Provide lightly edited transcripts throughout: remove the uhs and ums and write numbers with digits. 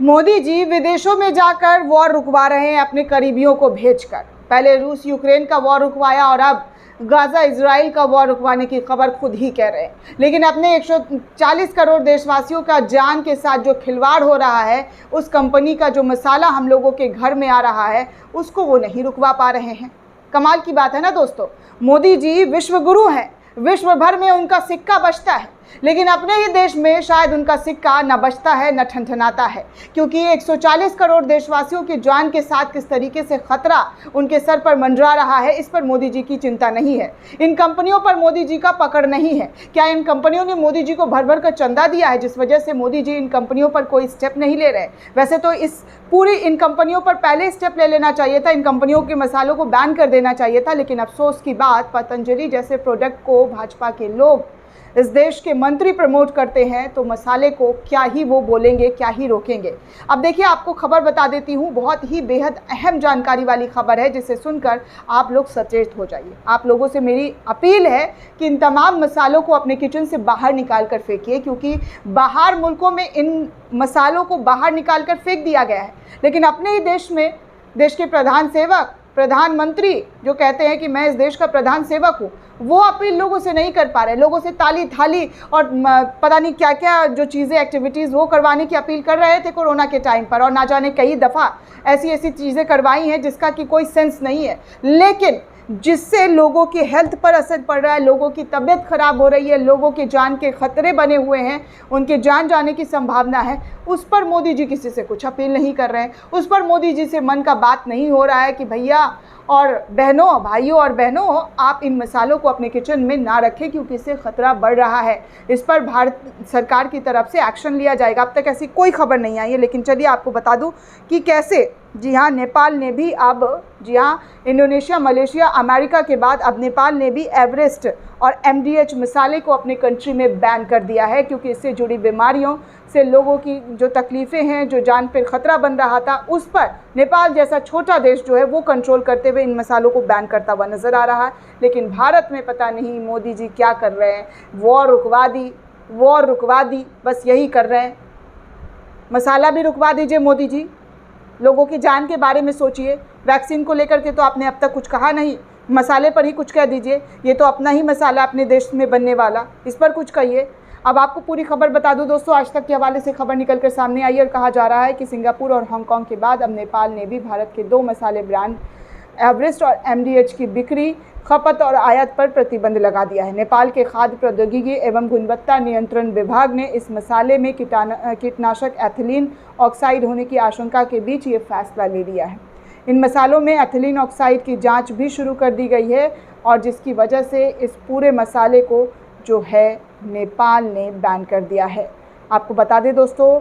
मोदी जी विदेशों में जाकर वॉर रुकवा रहे हैं अपने करीबियों को भेजकर। पहले रूस यूक्रेन का वॉर रुकवाया और अब गाजा इजराइल का वॉर रुकवाने की खबर खुद ही कह रहे हैं। लेकिन अपने 140 करोड़ देशवासियों का जान के साथ जो खिलवाड़ हो रहा है, उस कंपनी का जो मसाला हम लोगों के घर में आ रहा है, उसको वो नहीं रुकवा पा रहे हैं। कमाल की बात है ना दोस्तों। मोदी जी विश्व गुरु हैं, विश्व भर में उनका सिक्का बजता है, लेकिन अपने ही देश में शायद उनका सिक्का न बजता है न ठनठनाता है, क्योंकि 140 करोड़ देशवासियों की जान के साथ किस तरीके से खतरा उनके सर पर मंडरा रहा है, इस पर मोदी जी की चिंता नहीं है। इन कंपनियों पर मोदी जी का पकड़ नहीं है। क्या इन कंपनियों ने मोदी जी को भर भर कर चंदा दिया है, जिस वजह से मोदी जी इन कंपनियों पर कोई स्टेप नहीं ले रहे? वैसे तो इन कंपनियों पर पहले स्टेप ले लेना चाहिए था, इन कंपनियों के मसालों को बैन कर देना चाहिए था। लेकिन अफसोस की बात, पतंजलि जैसे प्रोडक्ट को भाजपा के लोग, इस देश के मंत्री प्रमोट करते हैं, तो मसाले को क्या ही वो बोलेंगे, क्या ही रोकेंगे। अब देखिए, आपको खबर बता देती हूँ, बहुत ही बेहद अहम जानकारी वाली खबर है, जिसे सुनकर आप लोग सचेत हो जाइए। आप लोगों से मेरी अपील है कि इन तमाम मसालों को अपने किचन से बाहर निकाल कर फेंकिए, क्योंकि बाहर मुल्कों में इन मसालों को बाहर निकाल कर फेंक दिया गया है, लेकिन अपने ही देश में देश के प्रधान सेवक, प्रधानमंत्री जो कहते हैं कि मैं इस देश का प्रधान सेवक हूँ, वो अपील लोगों से नहीं कर पा रहे। लोगों से ताली थाली और पता नहीं क्या क्या जो चीज़ें, एक्टिविटीज़ वो करवाने की अपील कर रहे थे कोरोना के टाइम पर, और ना जाने कई दफ़ा ऐसी ऐसी चीज़ें करवाई हैं जिसका कि कोई सेंस नहीं है, लेकिन जिससे लोगों की हेल्थ पर असर पड़ रहा है, लोगों की तबीयत ख़राब हो रही है, लोगों के जान के खतरे बने हुए हैं, उनके जान जाने की संभावना है, उस पर मोदी जी किसी से कुछ अपील नहीं कर रहे हैं। उस पर मोदी जी से मन का बात नहीं हो रहा है कि भैया और बहनों, भाइयों और बहनों, आप इन मसालों को अपने किचन में ना रखें, क्योंकि इससे ख़तरा बढ़ रहा है। इस पर भारत सरकार की तरफ से एक्शन लिया जाएगा। अब तक ऐसी कोई खबर नहीं आई है, लेकिन चलिए आपको बता दूं कि कैसे, जी हाँ, नेपाल ने भी अब, जी हाँ, इंडोनेशिया, मलेशिया, अमेरिका के बाद अब नेपाल ने भी एवरेस्ट और MDH मसाले को अपने कंट्री में बैन कर दिया है, क्योंकि इससे जुड़ी बीमारियों से लोगों की जो तकलीफ़ें हैं, जो जान पर ख़तरा बन रहा था, उस पर नेपाल जैसा छोटा देश जो है वो कंट्रोल करते हुए इन मसालों को बैन करता हुआ नज़र आ रहा है। लेकिन भारत में पता नहीं मोदी जी क्या कर रहे हैं। वॉर रुकवा दी, बस यही कर रहे हैं। मसाला भी रुकवा दीजिए मोदी जी, लोगों की जान के बारे में सोचिए। वैक्सीन को लेकर के तो आपने अब तक कुछ कहा नहीं, मसाले पर ही कुछ कह दीजिए। ये तो अपना ही मसाला अपने देश में बनने वाला, इस पर कुछ कहिए। अब आपको पूरी खबर बता दूं दोस्तों, आज तक के हवाले से खबर निकल कर सामने आई और कहा जा रहा है कि सिंगापुर और हांगकांग के बाद अब नेपाल ने भी भारत के 2 मसाले ब्रांड एवरेस्ट और MDH की बिक्री, खपत और आयात पर प्रतिबंध लगा दिया है। नेपाल के खाद्य प्रौद्योगिकी एवं गुणवत्ता नियंत्रण विभाग ने इस मसाले में कीटनाशक एथिलीन ऑक्साइड होने की आशंका के बीच ये फैसला ले लिया है। इन मसालों में एथिलीन ऑक्साइड की जांच भी शुरू कर दी गई है, और जिसकी वजह से इस पूरे मसाले को जो है नेपाल ने बैन कर दिया है। आपको बता दें दोस्तों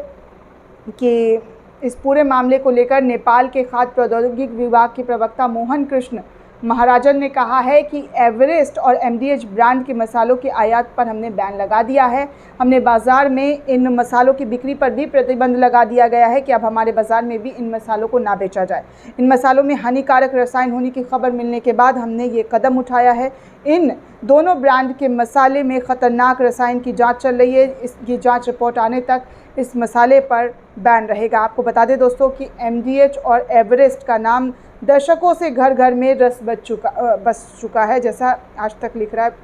कि इस पूरे मामले को लेकर नेपाल के खाद्य प्रौद्योगिकी विभाग के प्रवक्ता मोहन कृष्ण महाराजन ने कहा है कि एवरेस्ट और MDH ब्रांड के मसालों की आयात पर हमने बैन लगा दिया है। हमने बाज़ार में इन मसालों की बिक्री पर भी प्रतिबंध लगा दिया गया है कि अब हमारे बाज़ार में भी इन मसालों को ना बेचा जाए। इन मसालों में हानिकारक रसायन होने की खबर मिलने के बाद हमने ये कदम उठाया है। इन दोनों ब्रांड के मसाले में ख़तरनाक रसायन की जाँच चल रही है। इसकी जाँच रिपोर्ट आने तक इस मसाले पर बैन रहेगा। आपको बता दें दोस्तों कि MDH और एवरेस्ट का नाम दशकों से घर घर में बस चुका है, जैसा आज तक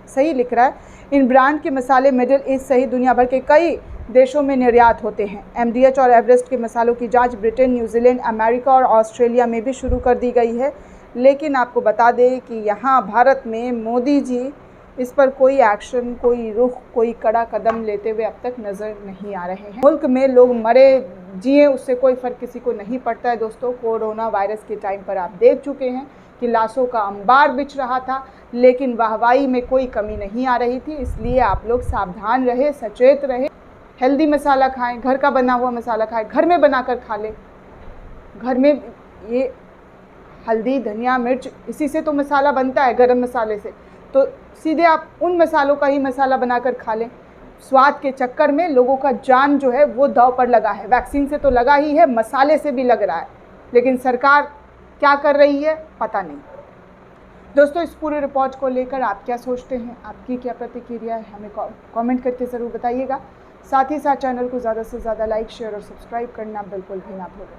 सही लिख रहा है। इन ब्रांड के मसाले मिडिल ईस्ट सहित दुनिया भर के कई देशों में निर्यात होते हैं। MDH और एवरेस्ट के मसालों की जांच ब्रिटेन, न्यूजीलैंड, अमेरिका और ऑस्ट्रेलिया में भी शुरू कर दी गई है। लेकिन आपको बता दें कि यहाँ भारत में मोदी जी इस पर कोई एक्शन, कोई रुख, कोई कड़ा कदम लेते हुए अब तक नज़र नहीं आ रहे हैं। मुल्क में लोग मरे जिए, उससे कोई फ़र्क किसी को नहीं पड़ता है दोस्तों। कोरोना वायरस के टाइम पर आप देख चुके हैं कि लाशों का अंबार बिछ रहा था, लेकिन वाहवाही में कोई कमी नहीं आ रही थी। इसलिए आप लोग सावधान रहे, सचेत रहे, हेल्दी मसाला खाएं, घर का बना हुआ मसाला खाएं, घर में बनाकर खा लें। घर में ये हल्दी, धनिया, मिर्च, इसी से तो मसाला बनता है, गरम मसाले से। तो सीधे आप उन मसालों का ही मसाला बनाकर खा लें। स्वाद के चक्कर में लोगों का जान जो है वो दांव पर लगा है। वैक्सीन से तो लगा ही है, मसाले से भी लग रहा है, लेकिन सरकार क्या कर रही है पता नहीं। दोस्तों, इस पूरे रिपोर्ट को लेकर आप क्या सोचते हैं, आपकी क्या प्रतिक्रिया है, हमें कमेंट करके ज़रूर बताइएगा। साथ ही साथ चैनल को ज़्यादा से ज़्यादा लाइक, शेयर और सब्सक्राइब करना बिल्कुल भी ना भूलें।